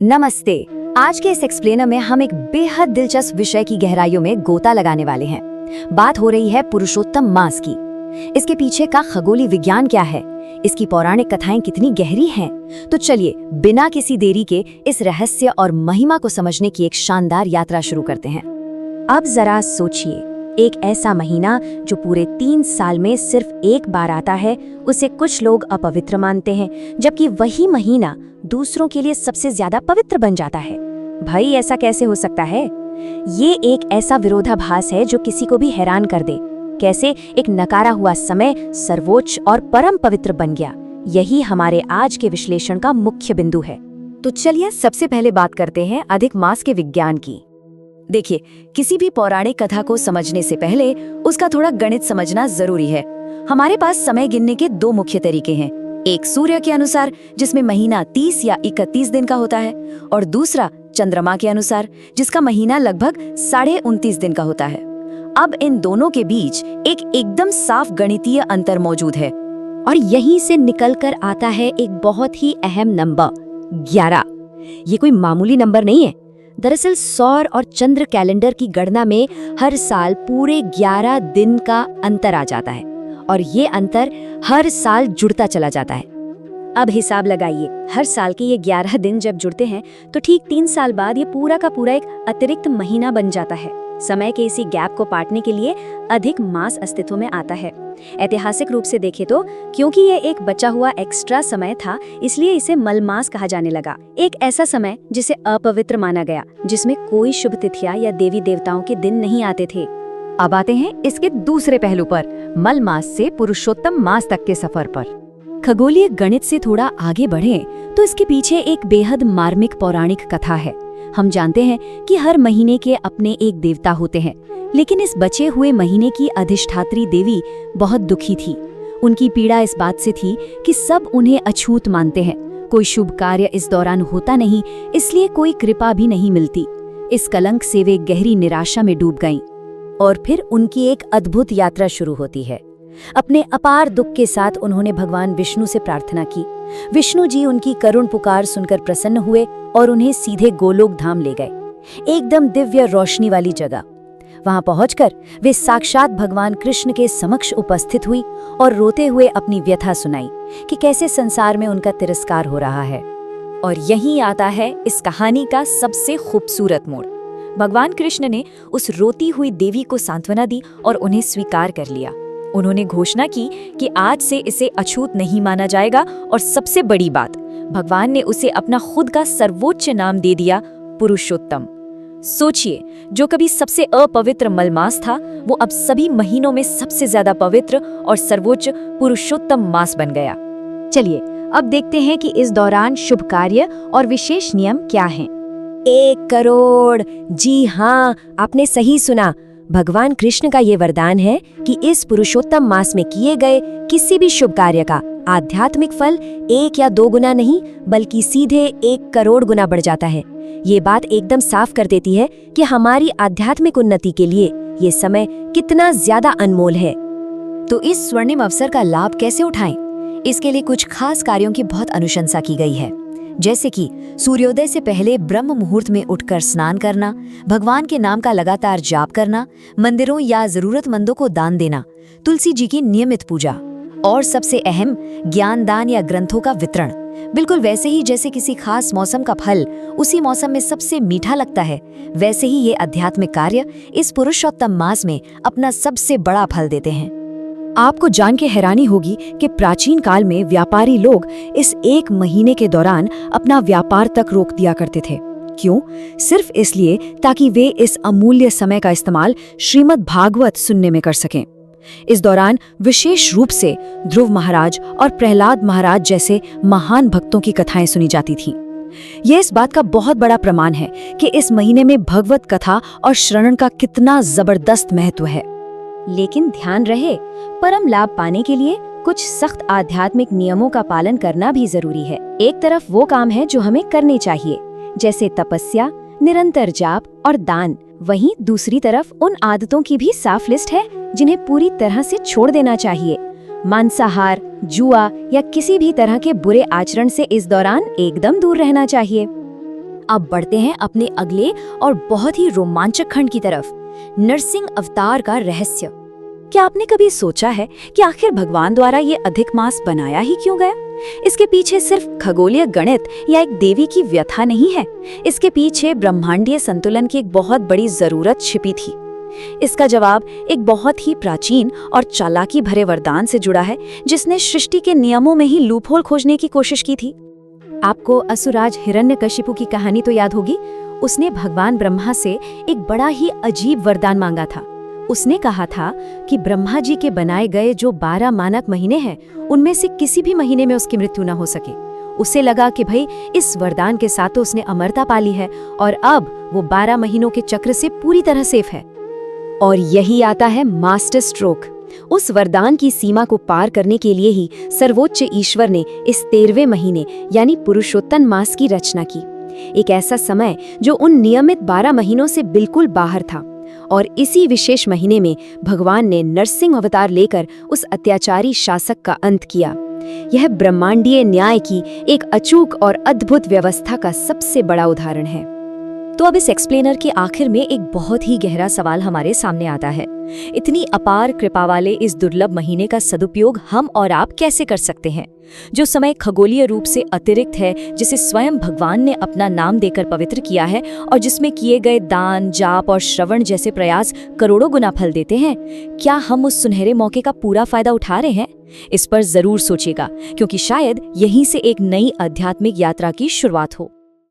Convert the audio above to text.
नमस्ते। आज के इस एक्सप्लेनर में हम एक बेहद दिलचस्प विषय की गहराइयों में गोता लगाने वाले हैं। बात हो रही है पुरुषोत्तम मास की। इसके पीछे का खगोलीय विज्ञान क्या है, इसकी पौराणिक कथाएं कितनी गहरी हैं। तो चलिए बिना किसी देरी के इस रहस्य और महिमा को समझने की एक शानदार यात्रा शुरू करते हैं। अब जरा सोचिए, एक ऐसा महीना जो पूरे 3 साल में सिर्फ एक बार आता है, उसे कुछ लोग अपवित्र मानते हैं, जबकि वही महीना दूसरों के लिए सबसे ज्यादा पवित्र बन जाता है। भाई ऐसा कैसे हो सकता है? ये एक ऐसा विरोधाभास है जो किसी को भी हैरान कर दे। कैसे एक नकारा हुआ समय सर्वोच्च और परम पवित्र बन गया? यही हमारे आज के विश्लेषण का मुख्य बिंदु है। तो चलिए सबसे पहले बात करते हैं अधिक मास के विज्ञान की। देखिए, किसी भी पौराणिक कथा को समझने से पहले उसका थोड़ा गणित समझना जरूरी है। हमारे पास समय गिनने के 2 मुख्य तरीके हैं। एक सूर्य के अनुसार, जिसमें महीना 30 या 31 दिन का होता है, और दूसरा चंद्रमा के अनुसार, जिसका महीना लगभग 29.5 दिन का होता है। अब इन दोनों के बीच एक एकदम साफ गणितीय अंतर मौजूद है, और यहीं से निकलकर आता है एक बहुत ही अहम नंबर 11। ये कोई मामूली नंबर नहीं है। दरअसल सौर और चंद्र कैलेंडर की गणना में हर साल पूरे 11 दिन का अंतर आ जाता है, और ये अंतर हर साल जुड़ता चला जाता है। अब हिसाब लगाइए, हर साल के ये 11 दिन जब जुड़ते हैं तो ठीक 3 साल बाद ये पूरा का पूरा एक अतिरिक्त महीना बन जाता है। समय के इसी गैप को पाटने के लिए अधिक मास अस्तित्व में आता है। ऐतिहासिक रूप से देखें तो क्योंकि ये एक बचा हुआ एक्स्ट्रा समय था, इसलिए इसे मलमास कहा जाने लगा। एक ऐसा समय जिसे अपवित्र माना गया, जिसमें कोई शुभ तिथियां या देवी देवताओं के दिन नहीं आते थे। अब आते हैं इसके दूसरे पहलू पर, मल मास से पुरुषोत्तम मास तक के सफर पर। खगोलीय गणित से थोड़ा आगे बढ़ें तो इसके पीछे एक बेहद मार्मिक पौराणिक कथा है। हम जानते हैं कि हर महीने के अपने एक देवता होते हैं, लेकिन इस बचे हुए महीने की अधिष्ठात्री देवी बहुत दुखी थी। उनकी पीड़ा इस बात से थी कि सब उन्हें अछूत मानते हैं। कोई शुभ कार्य इस दौरान होता नहीं, इसलिए कोई कृपा भी नहीं मिलती। इस कलंक से वे गहरी निराशा में डूब गईं। और फिर उनकी एक अद्भुत यात्रा शुरू होती है। अपने अपार दुख के साथ उन्होंने भगवान विष्णु से प्रार्थना की। विष्णु जी उनकी करुण पुकार सुनकर प्रसन्न हुए और उन्हें सीधे गोलोक धाम ले गए, एकदम दिव्य रोशनी वाली जगह। वहां पहुंचकर वे साक्षात भगवान कृष्ण के समक्ष उपस्थित हुई और रोते हुए अपनी व्यथा सुनाई कि कैसे संसार में उनका तिरस्कार हो रहा है। और यहीं आता है इस कहानी का सबसे खूबसूरत मोड़। भगवान कृष्ण ने उस रोती हुई देवी को सांत्वना दी और उन्हें स्वीकार कर लिया। उन्होंने घोषणा की कि आज से इसे अछूत नहीं माना जाएगा, और सबसे बड़ी बात, भगवान ने उसे अपना खुद का सर्वोच्च नाम दे दिया, पुरुषोत्तम। सोचिए, जो कभी सबसे अपवित्र मलमास था, वो अब सभी महीनों में सबसे ज्यादा पवित्र और सर्वोच्च पुरुषोत्तम मास बन गया। चलिए अब देखते हैं कि इस दौरान शुभ कार्य और विशेष नियम क्या हैं। 1 करोड़! जी हाँ, आपने सही सुना। भगवान कृष्ण का ये वरदान है कि इस पुरुषोत्तम मास में किए गए किसी भी शुभ कार्य का आध्यात्मिक फल 1 या 2 गुना नहीं, बल्कि सीधे 1 करोड़ गुना बढ़ जाता है। ये बात एकदम साफ कर देती है कि हमारी आध्यात्मिक उन्नति के लिए ये समय कितना ज्यादा अनमोल है। तो इस स्वर्णिम अवसर का लाभ कैसे उठाएं? इसके लिए कुछ खास कार्यों की बहुत अनुशंसा की गई है, जैसे कि सूर्योदय से पहले ब्रह्म मुहूर्त में उठकर स्नान करना, भगवान के नाम का लगातार जाप करना, मंदिरों या जरूरतमंदों को दान देना, तुलसी जी की नियमित पूजा, और सबसे अहम ज्ञान दान या ग्रंथों का वितरण। बिल्कुल वैसे ही जैसे किसी खास मौसम का फल उसी मौसम में सबसे मीठा लगता है, वैसे ही ये आध्यात्मिक कार्य इस पुरुषोत्तम मास में अपना सबसे बड़ा फल देते हैं। आपको जान के हैरानी होगी कि प्राचीन काल में व्यापारी लोग इस 1 महीने के दौरान अपना व्यापार तक रोक दिया करते थे। क्यों? सिर्फ इसलिए ताकि वे इस अमूल्य समय का इस्तेमाल श्रीमद् भागवत सुनने में कर सकें। इस दौरान विशेष रूप से ध्रुव महाराज और प्रहलाद महाराज जैसे महान भक्तों की कथाएं सुनी जाती थीं। यह इस बात का बहुत बड़ा प्रमाण है कि इस महीने में भगवत कथा और श्रवण का कितना जबरदस्त महत्व है। लेकिन ध्यान रहे, परम लाभ पाने के लिए कुछ सख्त आध्यात्मिक नियमों का पालन करना भी जरूरी है। एक तरफ वो काम है जो हमें करने चाहिए, जैसे तपस्या, निरंतर जाप और दान। वहीं दूसरी तरफ उन आदतों की भी साफ लिस्ट है जिन्हें पूरी तरह से छोड़ देना चाहिए। मांसाहार, जुआ या किसी भी तरह के बुरे आचरण से इस दौरान एकदम दूर रहना चाहिए। अब बढ़ते हैं अपने अगले और बहुत ही रोमांचक खंड की तरफ, नरसिंह अवतार का रहस्य। क्या आपने कभी सोचा है कि आखिर भगवान द्वारा ये अधिक मास बनाया ही क्यों गया? इसके पीछे सिर्फ खगोलीय गणित या एक देवी की व्यथा नहीं है। इसके पीछे ब्रह्मांडीय संतुलन की एक बहुत बड़ी जरूरत छिपी थी। इसका जवाब एक बहुत ही प्राचीन और चालाकी भरे वरदान से जुड़ा है, जिसने सृष्टि के नियमों में ही लूपहोल खोजने की कोशिश की थी। आपको असुराज हिरण्यकशिपु की कहानी तो याद होगी। उसने भगवान ब्रह्मा से एक बड़ा ही अजीब वरदान मांगा था। उसने कहा था कि ब्रह्मा जी के बनाए गए जो 12 मानक महीने हैं, उनमें से किसी भी महीने में उसकी मृत्यु न हो सके। उसे लगा कि भाई इस वरदान के साथ तो उसने अमरता पाली है और अब वो 12 महीनों के चक्र से पूरी तरह सेफ है। और यही आता है मास्टर स्ट्रोक। उस वरदान की सीमा को पार करने के लिए ही सर्वोच्च ईश्वर ने इस 13वें महीने यानी पुरुषोत्तम मास की रचना की। एक ऐसा समय जो उन नियमित 12 महीनों से बिल्कुल बाहर था। और इसी विशेष महीने में भगवान ने नरसिंह अवतार लेकर उस अत्याचारी शासक का अंत किया। यह ब्रह्मांडीय न्याय की एक अचूक और अद्भुत व्यवस्था का सबसे बड़ा उदाहरण है। तो अब इस एक्सप्लेनर के आखिर में एक बहुत ही गहरा सवाल हमारे सामने आता है। इतनी अपार कृपा वाले इस दुर्लभ महीने का सदुपयोग हम और आप कैसे कर सकते हैं, जो समय खगोलीय रूप से अतिरिक्त है, जिसे स्वयं भगवान ने अपना नाम देकर पवित्र किया है और जिसमें किए गए दान, जाप और श्रवण जैसे प्रयास करोड़ों गुना फल देते हैं? क्या हम उस सुनहरे मौके का पूरा फायदा उठा रहे हैं? इस पर जरूर सोचिएगा, क्योंकि शायद यहीं से एक नई आध्यात्मिक यात्रा की शुरुआत हो।